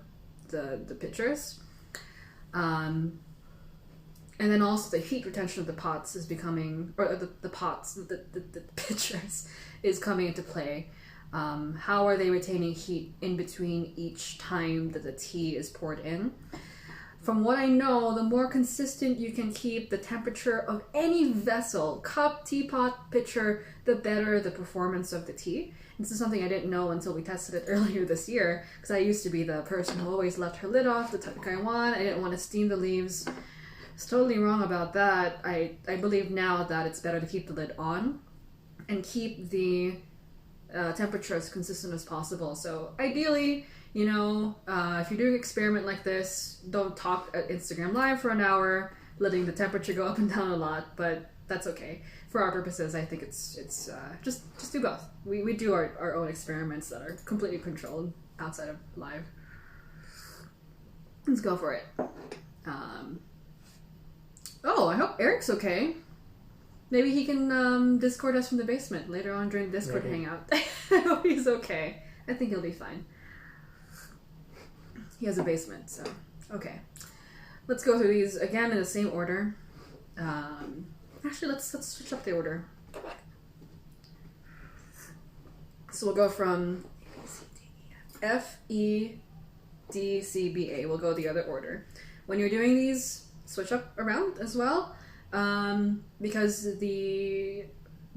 pitchers. And then also the heat retention of the pots is becoming, or the pitchers is coming into play. How are they retaining heat in between each time that the tea is poured in? From what I know, the more consistent you can keep the temperature of any vessel, cup, teapot, pitcher, the better the performance of the tea. This is something I didn't know until we tested it earlier this year, because I used to be the person who always left her lid off, the type I want. I didn't want to steam the leaves. It's totally wrong about that. I believe now that it's better to keep the lid on and keep the temperature as consistent as possible. So ideally, you know, if you're doing an experiment like this, don't talk at Instagram Live for an hour, letting the temperature go up and down a lot, but that's okay. For our purposes, I think it's just do both. We do our own experiments that are completely controlled outside of live. Let's go for it. Oh, I hope Eric's okay. Maybe he can Discord us from the basement later on during the Discord hangout. I hope he's okay. I think he'll be fine. He has a basement, so okay. Let's go through these again in the same order. Actually, let's switch up the order. So we'll go from F, E, D, C, B, A. We'll go the other order. When you're doing these, switch up around as well, because the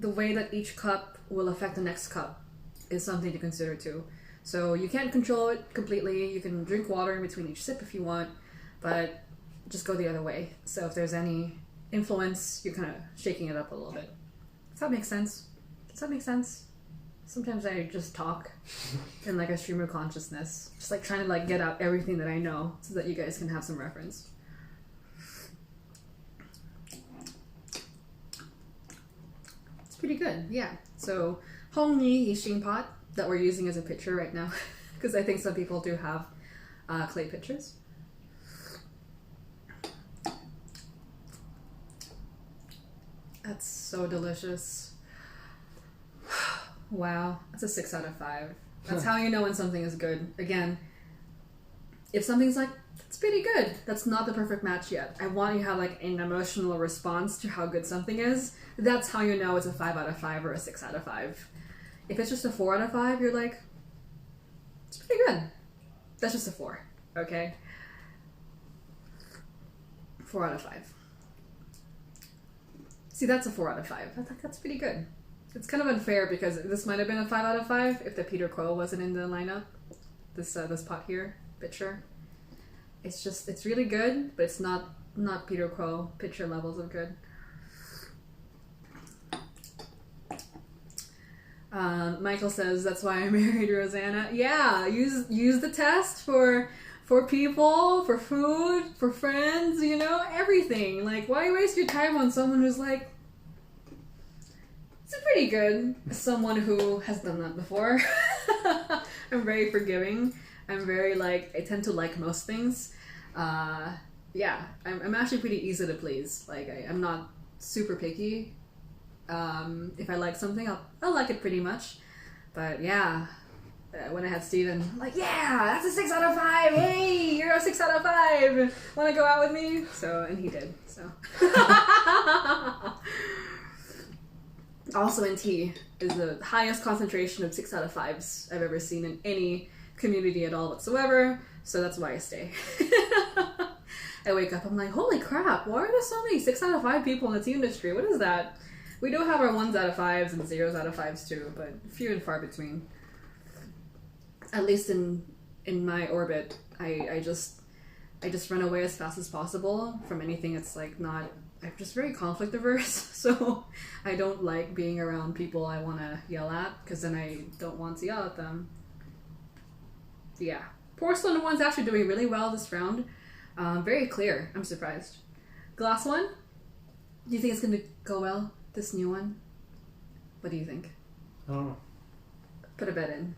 way that each cup will affect the next cup is something to consider too. So you can't control it completely. You can drink water in between each sip if you want, but just go the other way. So if there's any influence, you're kind of shaking it up a little bit. Does that make sense? Does that make sense? Sometimes I just talk in like a stream of consciousness, just like trying to like get out everything that I know so that you guys can have some reference. pretty good, yeah. So, Hongyi Yixing pot that we're using as a pitcher right now, because I think some people do have clay pitchers. That's so delicious. Wow, that's a 6 out of 5. That's how you know when something is good. Again, if something's like, it's pretty good, that's not the perfect match yet. I want you to have like an emotional response to how good something is. That's how you know it's a 5 out of 5 or a 6 out of 5. If it's just a 4 out of 5, you're like, it's pretty good. That's just a 4, okay? 4 out of 5. See, that's a 4 out of 5. That's pretty good. It's kind of unfair because this might have been a 5 out of 5 if the Peter Quill wasn't in the lineup. This pot here, pitcher. It's really good, but it's not Peter Quill pitcher levels of good. Michael says that's why I married Rosanna. Yeah, use the test for people, for food, for friends, you know, everything. Like, why waste your time on someone who's like, it's pretty good. Someone who has done that before. I'm very forgiving. I'm very I tend to like most things. Yeah, I'm actually pretty easy to please. Like, I'm not super picky. If I like something, I'll like it pretty much. But yeah, when I had Steven, I'm like, yeah, that's a 6 out of 5. Hey, you're a 6 out of 5. Want to go out with me? So, and he did. So. Also in tea is the highest concentration of 6 out of 5s I've ever seen in any community at all whatsoever. So that's why I stay. I wake up, I'm like, holy crap, why are there so many 6 out of 5 people in the tea industry? What is that? We do have our 1s out of 5s and 0s out of 5s too, but few and far between. At least in my orbit, I just run away as fast as possible from anything that's like not. I'm just very conflict averse, so I don't like being around people I want to yell at, because then I don't want to yell at them. Yeah, porcelain one's actually doing really well this round. Very clear. I'm surprised. Glass one. Do you think it's gonna go well? This new one. What do you think? I don't know. Put a bet in.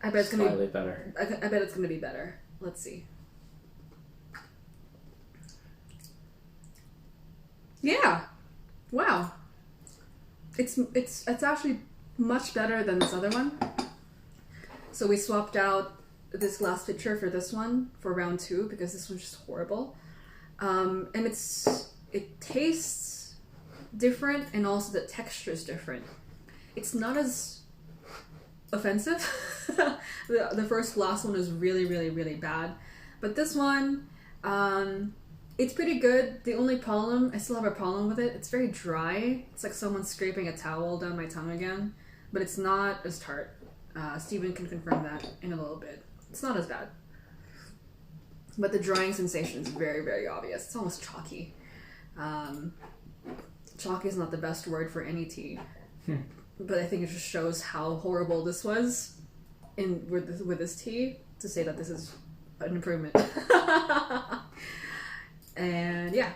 I bet it's gonna Slightly better. I bet it's gonna be better. Let's see. Yeah. Wow. It's actually much better than this other one. So we swapped out this glass pitcher for this one for round 2 because this one's just horrible. And it tastes different, and also the texture is different. It's not as offensive. The first glass one is really, really, really bad. But this one, it's pretty good. The only problem, I still have a problem with it, it's very dry. It's like someone scraping a towel down my tongue again. But it's not as tart. Steven can confirm that in a little bit. It's not as bad. But the drying sensation is very, very obvious. It's almost chalky. Chalky is not the best word for any tea. But I think it just shows how horrible this was with this tea, to say that this is an improvement. And yeah.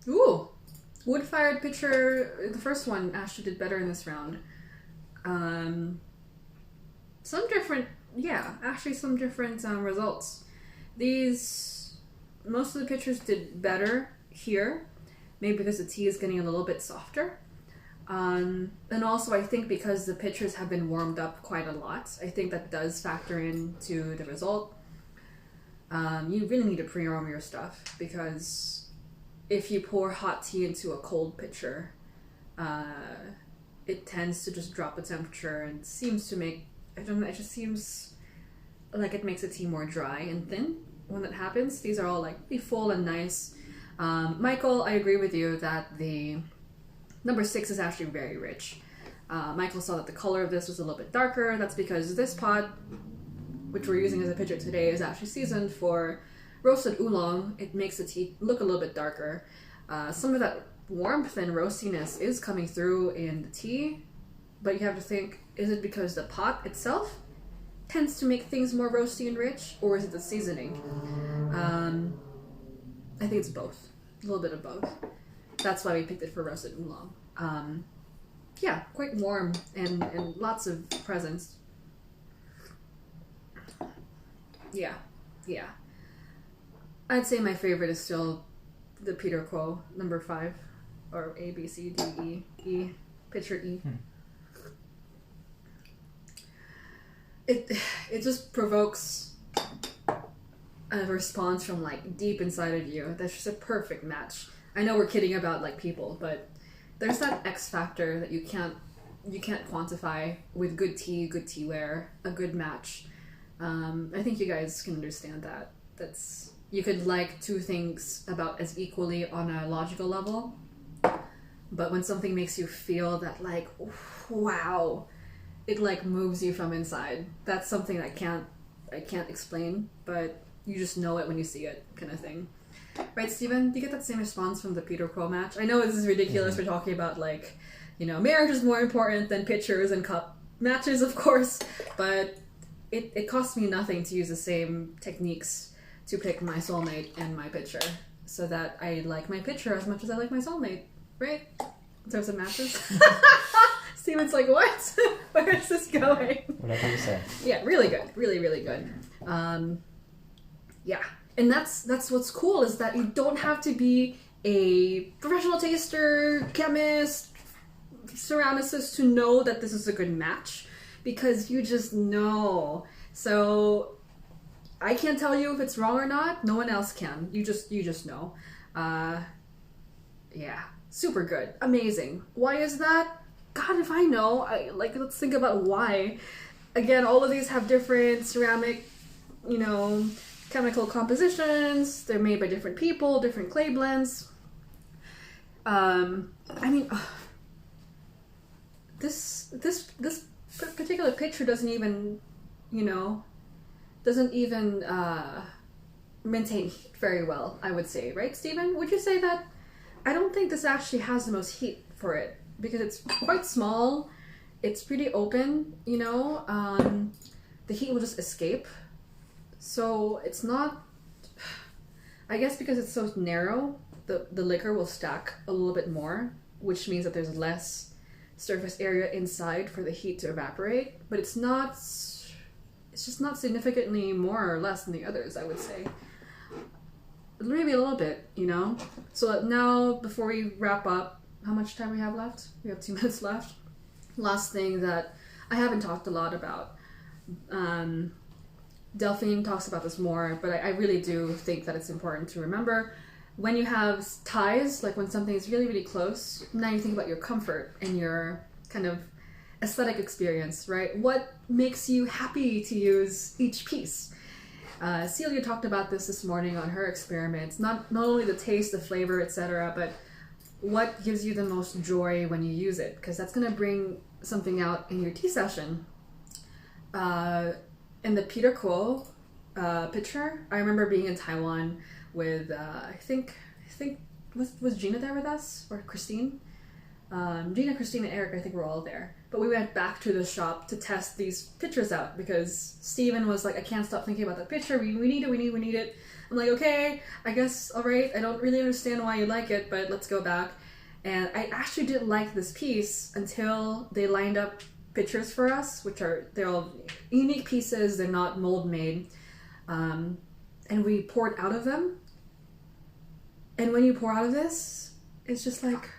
Ooh! Wood-fired pitcher, the first one actually did better in this round. Some different results. Most of the pitchers did better here, maybe because the tea is getting a little bit softer. And also I think because the pitchers have been warmed up quite a lot, I think that does factor into the result. You really need to pre-warm your stuff, because if you pour hot tea into a cold pitcher, it tends to just drop the temperature and seems to make, I don't know, it just seems like it makes the tea more dry and thin when that happens. These are all like really full and nice. Michael, I agree with you that the number 6 is actually very rich. Michael saw that the color of this was a little bit darker. That's because this pot, which we're using as a pitcher today, is actually seasoned for roasted oolong. It makes the tea look a little bit darker. Some of that warmth and roastiness is coming through in the tea, but you have to think, is it because the pot itself tends to make things more roasty and rich, or is it the seasoning? I think it's both. A little bit of both. that's why we picked it for roasted oolong. Yeah, quite warm and lots of presence. Yeah. I'd say my favorite is still the Peter Quo number 5, or A, B, C, D, E, pitcher E. It just provokes a response from like deep inside of you. That's just a perfect match. I know we're kidding about like people, but there's that X factor that you can't quantify with good tea, good teaware, a good match. I think you guys can understand that. You could like two things about as equally on a logical level, but when something makes you feel that like, wow, it like moves you from inside. That's something I can't explain, but you just know it when you see it, kind of thing. Right, Steven? Do you get that same response from the Peter Quo match? I know this is ridiculous. We're talking about like, marriage is more important than pitchers and cup matches, of course, but it costs me nothing to use the same techniques to pick my soulmate and my pitcher, so that I like my pitcher as much as I like my soulmate, right? In terms of matches. Steven's like, what? Where is this going? Whatever you say. Yeah, really good. Really, really good. Yeah. And that's what's cool, is that you don't have to be a professional taster, chemist, ceramicist to know that this is a good match, because you just know. So I can't tell you if it's wrong or not. No one else can. You just know. Yeah. Super good. Amazing. Why is that? God, if I know. Let's think about why. Again, all of these have different ceramic, chemical compositions. They're made by different people, different clay blends. This particular picture doesn't even maintain heat very well, I would say, right, Stephen? Would you say that? I don't think this actually has the most heat for it, because it's quite small, it's pretty open, the heat will just escape. So it's not, I guess because it's so narrow, the liquor will stack a little bit more, which means that there's less surface area inside for the heat to evaporate, but it's just not significantly more or less than the others, I would say. Maybe a little bit, So now, before we wrap up, how much time we have left? We have 2 minutes left. Last thing that I haven't talked a lot about. Delphine talks about this more, but I really do think that it's important to remember when you have ties, like when something is really, really close, now you think about your comfort and your kind of aesthetic experience, right? What makes you happy to use each piece? Celia talked about this morning on her experiments. Not only the taste, the flavor, etc., but what gives you the most joy when you use it, because that's going to bring something out in your tea session. In the Peter Quo picture, I remember being in Taiwan with I think was Gina there with us, or Christine? Gina, Christine, and Eric, I think we're all there. But we went back to the shop to test these pictures out, because Steven was like, I can't stop thinking about that picture. We need it. I'm like, okay, I guess, all right. I don't really understand why you like it, but let's go back. And I actually didn't like this piece until they lined up pictures for us, they're all unique pieces. They're not mold made. And we poured out of them. And when you pour out of this, it's just like,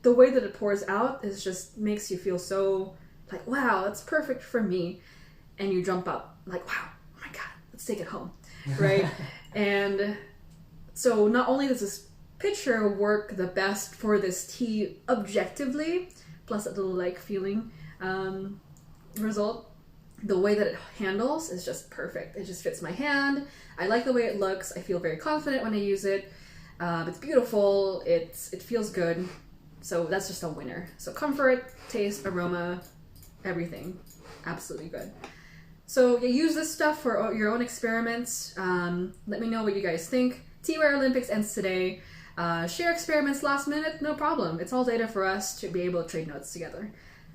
the way that it pours out is just makes you feel so like, wow, that's perfect for me. And you jump up like, wow, oh my God, let's take it home, right? And so not only does this picture work the best for this tea objectively, plus a little like feeling result, the way that it handles is just perfect. It just fits my hand. I like the way it looks. I feel very confident when I use it. It's beautiful. It feels good. So that's just a winner. So comfort, taste, aroma, everything. Absolutely good. So yeah, use this stuff for your own experiments. Let me know what you guys think. Teaware Olympics ends today. Share experiments last minute, no problem. It's all data for us to be able to trade notes together.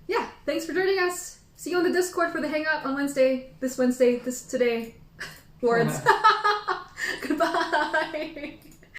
Yeah, thanks for joining us. See you on the Discord for the hangout on Wednesday. This today. Words. Goodbye.